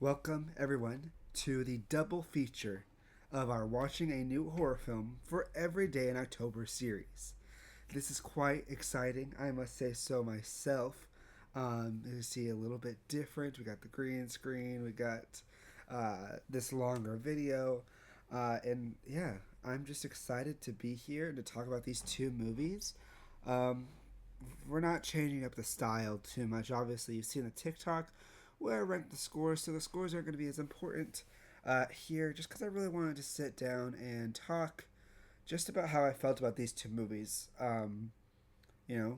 Welcome, everyone, to the double feature of our Watching a New Horror Film for Every Day in October series. This is quite exciting, I must say so myself. You see a little bit different. We got the green screen, we got this longer video, and yeah, I'm just excited to be here and to talk about these two movies. Um, we're not changing up the style too much. Obviously, you've seen the TikTok where I rank the scores, so the scores aren't going to be as important here. Just because I really wanted to sit down and talk just about how I felt about these two movies. You know,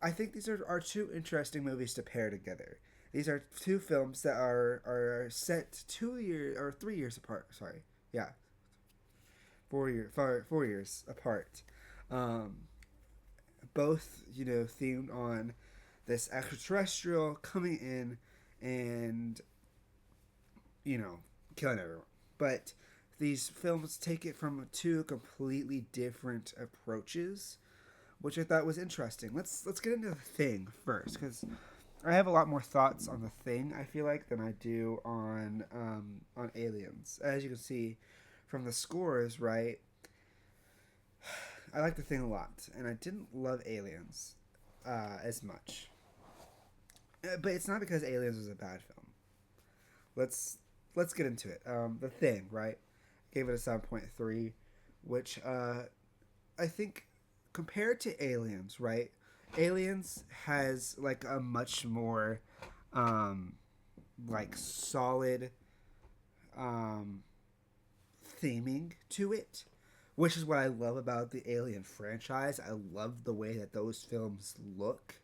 I think these are two interesting movies to pair together. These are two films that are set 2 years or 3 years apart. Sorry, yeah, 4 years apart. Um, Both themed on this extraterrestrial coming in and you know killing everyone. But these films take it from two completely different approaches, which I thought was interesting. Let's get into the Thing first, because I have a lot more thoughts on the Thing. I feel like than I do on Aliens. As you can see from the scores, right? I like the Thing a lot, and I didn't love Aliens as much. But it's not because Aliens was a bad film. Let's let's get into it. The Thing, right? Gave it a 7.3, which I think compared to Aliens, right? Aliens has like a much more um, like solid um, theming to it, which is what I love about the Alien franchise. I love the way that those films look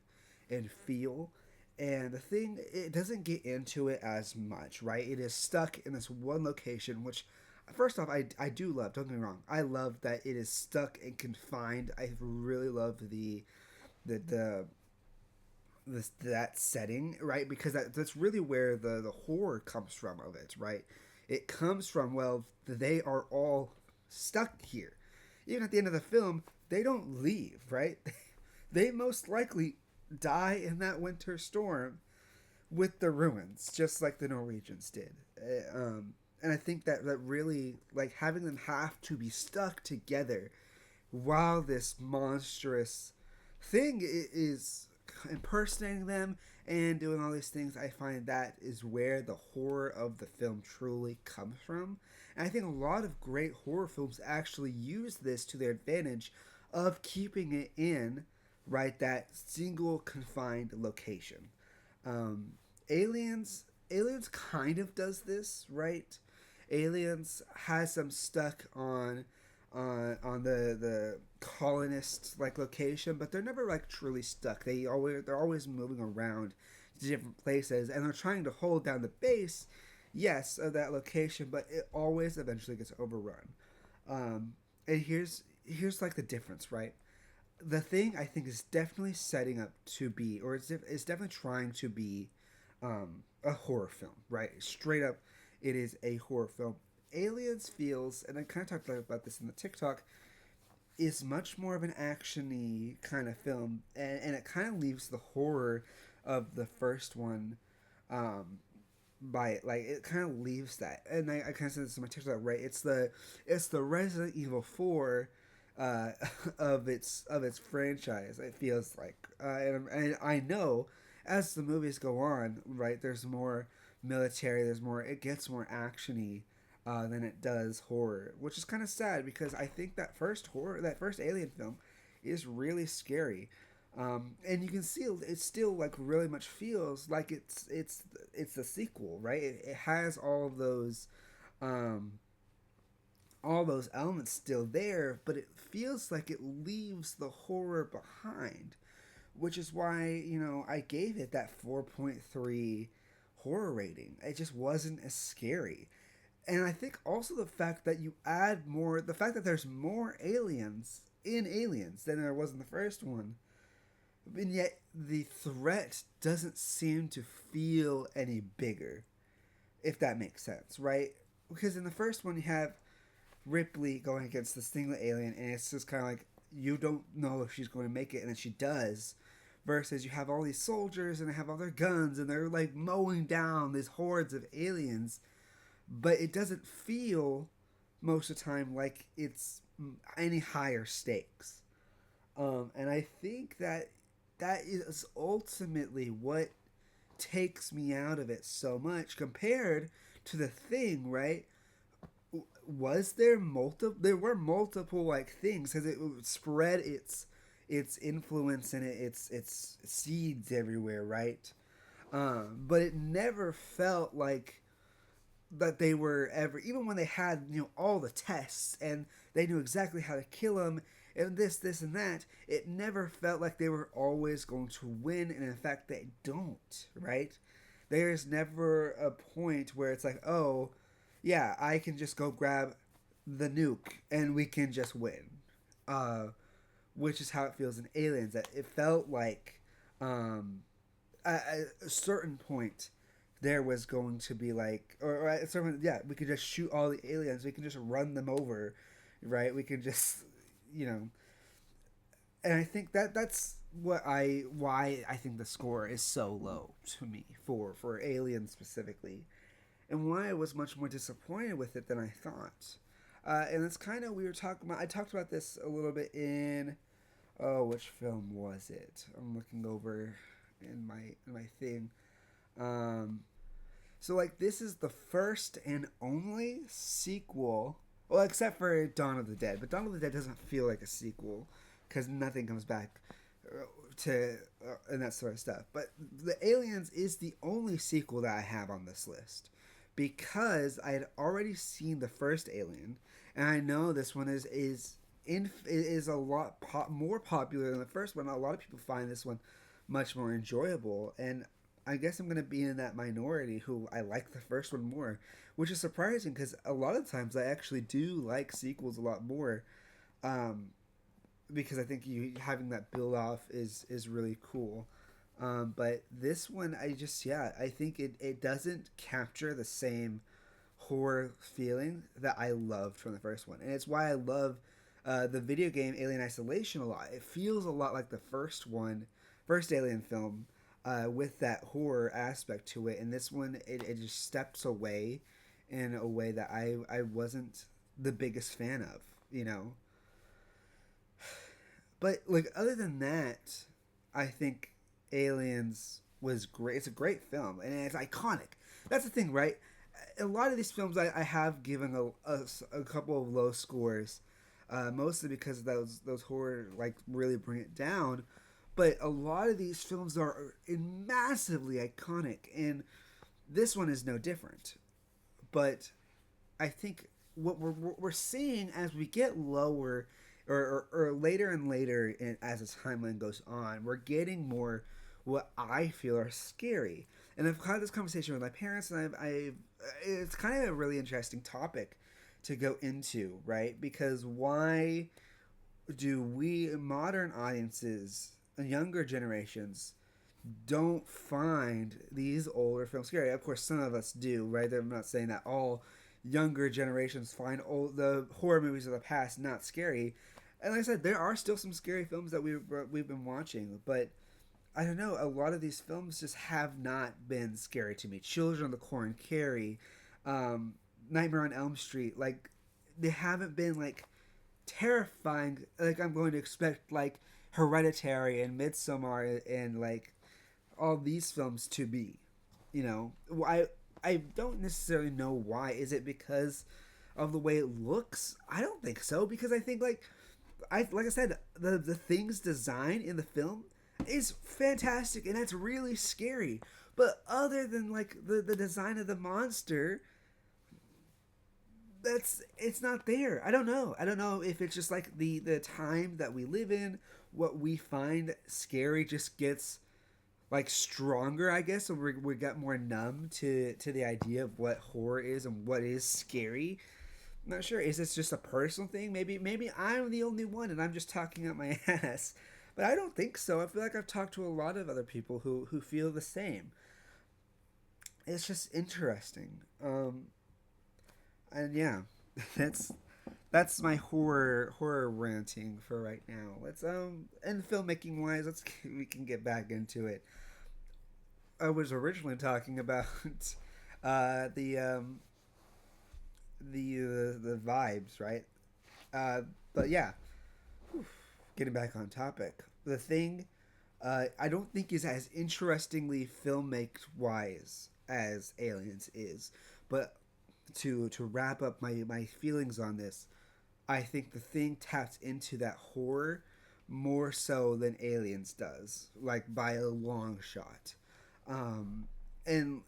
and feel. And the Thing, it doesn't get into it as much, right? It is stuck in this one location, which, first off, I do love. Don't get me wrong. I love that it is stuck and confined. I really love the that setting, right? Because that's really where the horror comes from of it, right? It comes from, well, they are all stuck here. Even at the end of the film, they don't leave, right? They most likely die in that winter storm with the ruins, just like the Norwegians did. And I think that really, like, having them have to be stuck together while this monstrous thing is impersonating them and doing all these things, I find that is where the horror of the film truly comes from. And I think a lot of great horror films actually use this to their advantage of keeping it in, right, that single confined location. Um, Aliens kind of does this, right? Aliens has them stuck on the colonist like location, but they're never like truly stuck. They're always moving around to different places, and they're trying to hold down the base, yes, of that location, but it always eventually gets overrun. Um, and here's like the difference, right? The Thing, I think, is definitely setting up to be, or it's definitely trying to be a horror film, right? Straight up, it is a horror film. Aliens feels, and I kind of talked about this in the TikTok, is much more of an actiony kind of film, and it kind of leaves the horror of the first one by it. Like it kind of leaves that, and I kind of said this in my TikTok, right? It's the Resident Evil 4 uh, of its franchise. It feels like, and I know as the movies go on, right? There's more military. There's more. It gets more actiony than it does horror, which is kind of sad because I think that first Alien film, is really scary. And you can see it still like really much feels like it's the sequel, right? It has um, all those elements still there, but it feels like it leaves the horror behind, which is why I gave it that 4.3 horror rating. It just wasn't as scary. And I think also the fact that there's more aliens in Aliens than there was in the first one, and yet the threat doesn't seem to feel any bigger, if that makes sense, right? Because in the first one, you have Ripley going against this single alien, and it's just kind of like you don't know if she's going to make it, and then she does. versus you have all these soldiers and they have all their guns and they're like mowing down these hordes of aliens, but it doesn't feel most of the time like it's any higher stakes. And I think that that is ultimately what takes me out of it so much compared to the thing, right? Was there multiple? There were multiple like things because it spread its influence and its seeds everywhere, right? But it never felt like that they were ever, even when they had all the tests and they knew exactly how to kill him and this and that, it never felt like they were always going to win, and in fact they don't, right? There's never a point where it's like, oh yeah, I can just go grab the nuke and we can just win, uh which is how it feels in Aliens. That it felt like um at a certain point there was going to be like, or at a certain, yeah, we could just shoot all the aliens, we can just run them over, right? We can just, you know, and I think that that's why I think the score is so low to me for Alien specifically, and why I was much more disappointed with it than I thought. And it's kind of, we were talking about, I talked about this a little bit in, oh, which film was it? I'm looking over in my thing. Um, so like this is the first and only sequel, well, except for Dawn of the Dead, but Dawn of the Dead doesn't feel like a sequel because nothing comes back to and that sort of stuff. But the Aliens is the only sequel that I have on this list because I had already seen the first Alien, and I know this one is a lot more popular than the first one. A lot of people find this one much more enjoyable, and I guess I'm gonna be in that minority who I like the first one more, which is surprising because a lot of times I actually do like sequels a lot more, um, because I think you having that build off is really cool. But this one, I just, yeah, I think it doesn't capture the same horror feeling that I loved from the first one, and it's why I love the video game Alien Isolation a lot. It feels a lot like the first Alien film, with that horror aspect to it, and this one it just steps away in a way that I wasn't the biggest fan of, you know. But like other than that, I think Aliens was great. It's a great film and it's iconic. That's the thing, right? A lot of these films I have given a couple of low scores, mostly because those horror like really bring it down. But a lot of these films are massively iconic, and this one is no different. But I think what we're seeing as we get lower or later and later as the timeline goes on, we're getting more what I feel are scary. And I've had this conversation with my parents, and I've it's kind of a really interesting topic to go into, right? Because why do we modern audiences and younger generations don't find these older films scary? Of course, some of us do, right? I'm not saying that all younger generations find the horror movies of the past not scary. And like I said, there are still some scary films that we've been watching, but I don't know. A lot of these films just have not been scary to me. Children of the Corn, Carrie, Nightmare on Elm Street, like they haven't been like terrifying. Like I'm going to expect like Hereditary and Midsommar and like all these films to be. You know, I don't necessarily know why. Is it because of the way it looks? I don't think so, because I think like I said, the things designed in the film is fantastic and that's really scary. But other than like the design of the monster, it's not there. I don't know. I don't know if it's just like the time that we live in, what we find scary just gets like stronger, I guess, so we got more numb to the idea of what horror is and what is scary. I'm not sure. Is this just a personal thing? Maybe I'm the only one and I'm just talking out my ass. But I don't think so. I feel like I've talked to a lot of other people who feel the same. It's just interesting. And yeah, that's that's my horror ranting for right now. Let's and filmmaking wise, we can get back into it. I was originally talking about uh, the um, the vibes, right? Uh, but yeah, getting back on topic. The thing I don't think is as interestingly filmmaked wise as Aliens is, but to wrap up my feelings on this, I think the thing taps into that horror more so than Aliens does, like by a long shot. Um, and